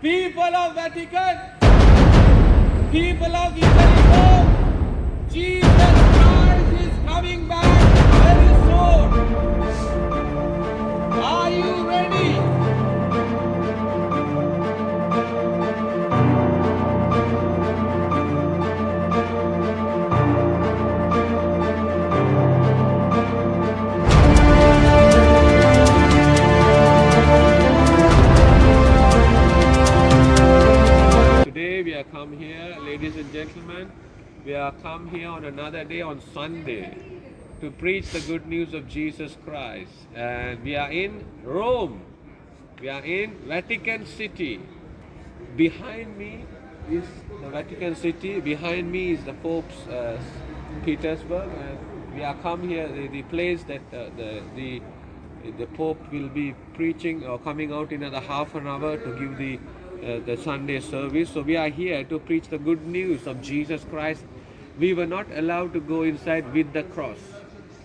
People of Vatican, people of Italy, Rome, Jesus Christ is coming back very soon. Are you ready? Today we are come here, ladies and gentlemen, we are come here on another day on Sunday to preach the good news of Jesus Christ. And we are in Rome. We are in Vatican City. Behind me is the Vatican City. Behind me is the Pope's Petersburg. And we are come here, the place that the Pope will be preaching or coming out in another half an hour to give the Sunday service. So we are here to preach the good news of Jesus Christ. We were not allowed to go inside with the cross.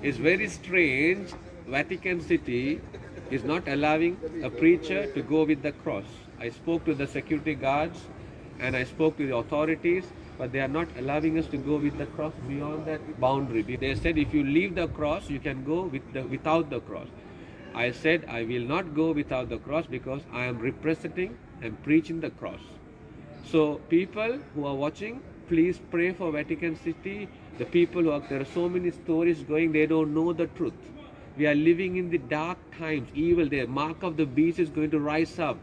It's very strange. Vatican City is not allowing a preacher to go with the cross. I spoke to the security guards and I spoke to the authorities, but they are not allowing us to go with the cross beyond that boundary. They said if you leave the cross, you can go without the cross. I said I will not go without the cross because I am representing and preaching the cross. So people who are watching, please pray for Vatican City. The people there are so many stories going, they don't know the truth. We are living in the dark times, evil, the mark of the beast is going to rise up.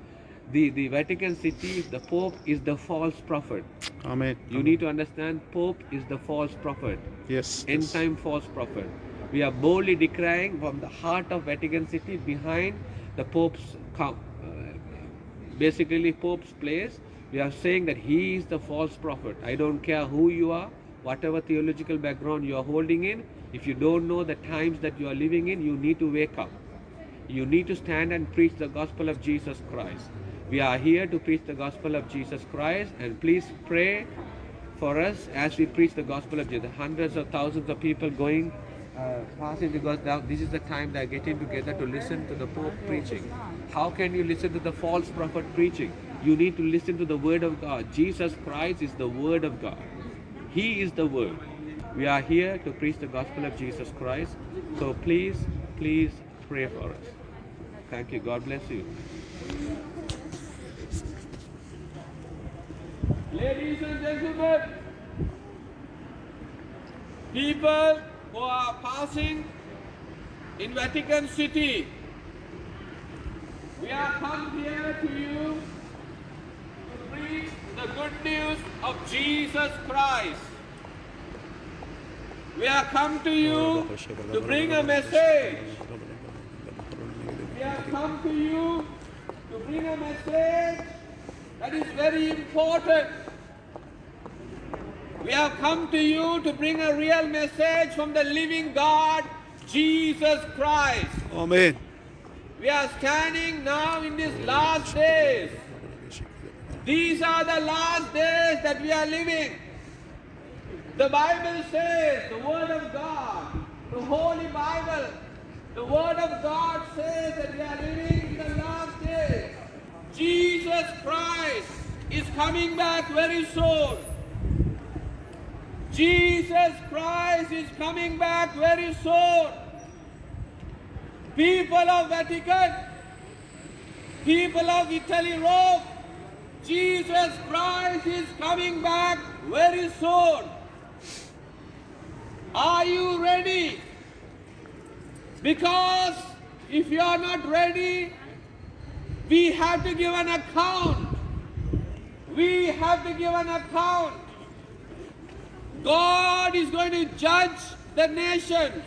The Vatican City, the Pope is the false prophet. Amen. You need to understand, Pope is the false prophet. Yes. End time false prophet. We are boldly declaring from the heart of Vatican City, behind the Pope's basically Pope's place, we are saying that he is the false prophet. I don't care who you are, whatever theological background you are holding in, if you don't know the times that you are living in, you need to wake up. You need to stand and preach the gospel of Jesus Christ. We are here to preach the gospel of Jesus Christ, and please pray for us as we preach the gospel of Jesus. Hundreds of thousands of people going, passing the gospel. This is the time they are getting together to listen to the Pope preaching. How can you listen to the false prophet preaching? You need to listen to the word of God. Jesus Christ is the word of God. He is the word. We are here to preach the gospel of Jesus Christ. So please pray for us. Thank you. God bless you. Ladies and gentlemen, people who are passing in Vatican City, we are come here to you to preach the good news of Jesus Christ. We are come to you to bring a message. We have come to you to bring a message that is very important. We have come to you to bring a real message from the living God, Jesus Christ. Amen. We are standing now in these last days. These are the last days that we are living. The Bible says, the Word of God, the Holy Bible, the Word of God says that we are living in the last days. Jesus Christ is coming back very soon. Jesus Christ is coming back very soon. People of Vatican, people of Italy, Rome, Jesus Christ is coming back very soon. Are you ready? Because if you are not ready, we have to give an account. We have to give an account. God is going to judge the nations.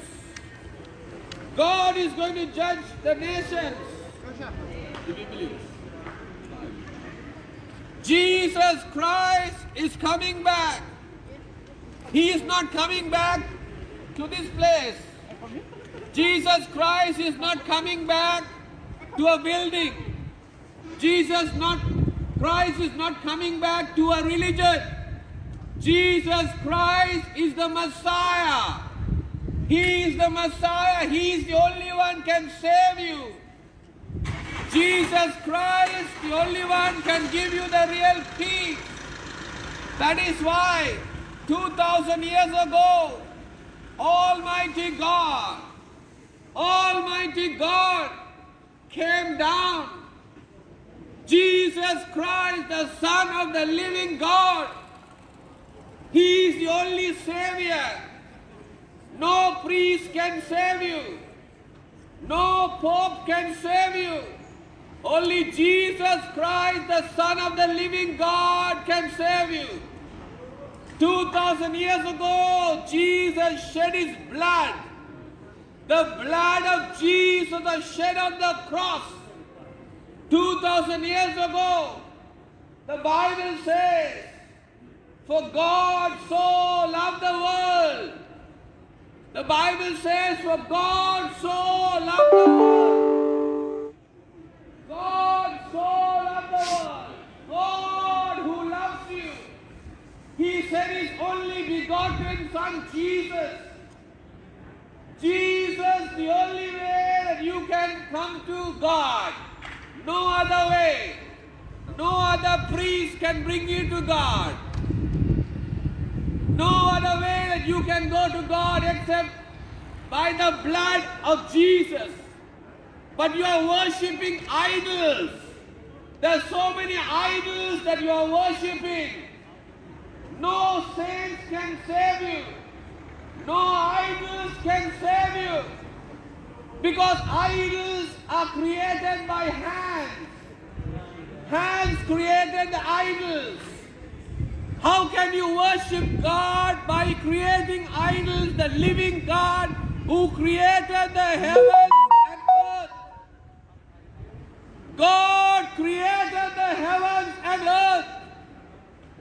God is going to judge the nations. Do you believe? Jesus Christ is coming back. He is not coming back to this place. Jesus Christ is not coming back to a building. Christ is not coming back to a religion. Jesus Christ is the Messiah. He is the Messiah. He is the only one can save you. Jesus Christ, the only one, can give you the real peace. That is why 2000 years ago, Almighty God came down. Jesus Christ, the Son of the living God. He is the only Savior. No priest can save you. No Pope can save you. Only Jesus Christ, the Son of the living God, can save you. 2000 years ago, Jesus shed His blood. The blood of Jesus was shed on the cross. 2000 years ago, the Bible says, for God so loved the world. The Bible says, for God so loved the world. God so loved the world. God who loves you. He sent His only begotten Son, Jesus. Jesus, the only way that you can come to God. No other way. No other priest can bring you to God. No other way that you can go to God except by the blood of Jesus. But you are worshipping idols. There are so many idols that you are worshipping. No saints can save you. No idols can save you. Because idols are created by hands. Hands created the idols. How can you worship God by creating idols, the living God who created the heavens and earth? God created the heavens and earth.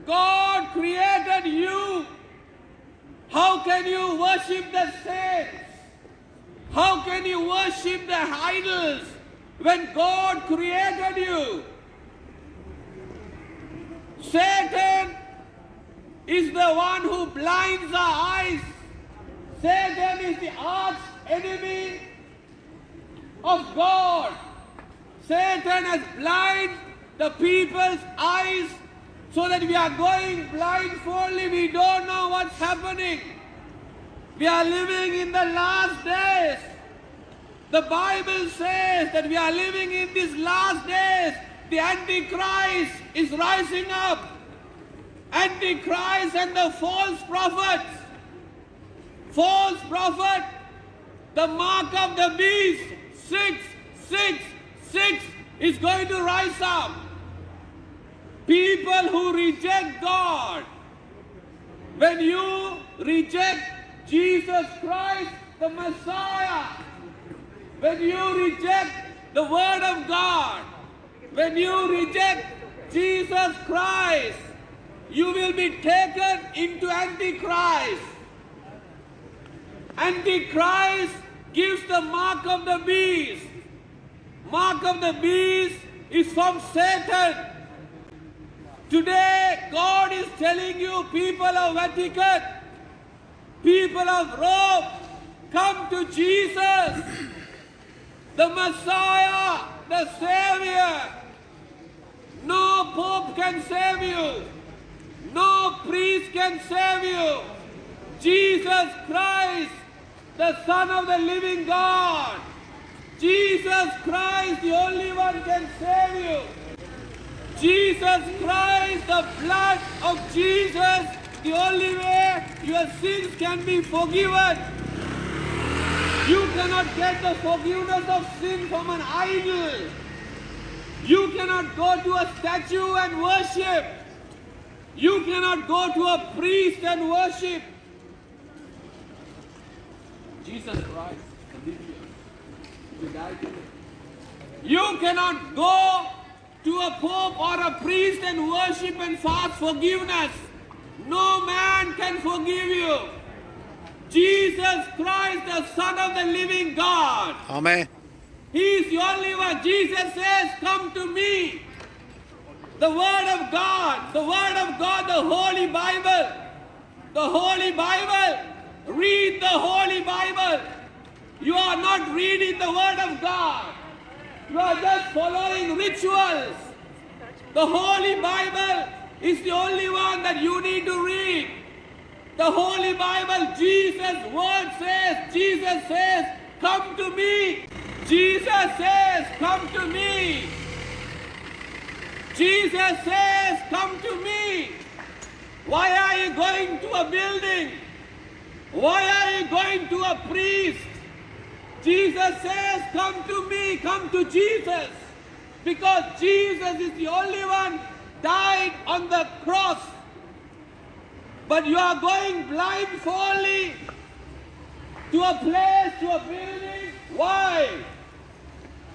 God created you. How can you worship the saints? How can you worship the idols when God created you? Satan is the one who blinds our eyes. Satan is the arch enemy of God. Satan has blinded the people's eyes so that we are going blindfoldly. We don't know what's happening. We are living in the last days. The Bible says that we are living in these last days. The Antichrist is rising up. Antichrist and the false prophets. False prophet, the mark of the beast, 666 is going to rise up. People who reject God. When you reject Jesus Christ, the Messiah, when you reject the Word of God, when you reject Jesus Christ, you will be taken into Antichrist. Antichrist gives the mark of the beast. Mark of the beast is from Satan. Today, God is telling you, people of Vatican, people of Rome, come to Jesus, the Messiah, the Savior. No Pope can save you. No priest can save you. Jesus Christ, the Son of the living God. Jesus Christ, the only one can save you. Jesus Christ, the blood of Jesus, the only way your sins can be forgiven. You cannot get the forgiveness of sin from an idol. You cannot go to a statue and worship. You cannot go to a priest and worship. Jesus Christ, you died today. You cannot go to a pope or a priest and worship and fast forgiveness. No man can forgive you. Jesus Christ, the Son of the living God. Amen. He is the only one. Jesus says, come to me. The Word of God, the Holy Bible. The Holy Bible. Read the Holy Bible. You are not reading the Word of God. You are just following rituals. The Holy Bible is the only one that you need to read. The Holy Bible, Jesus' word says, Jesus says, come to me. Jesus says, come to me. Jesus says, come to me. Why are you going to a building? Why are you going to a priest? Jesus says, come to me, come to Jesus. Because Jesus is the only one died on the cross. But you are going blindfoldly to a place, to a building. Why?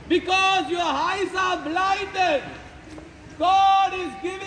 Because your eyes are blinded. God is giving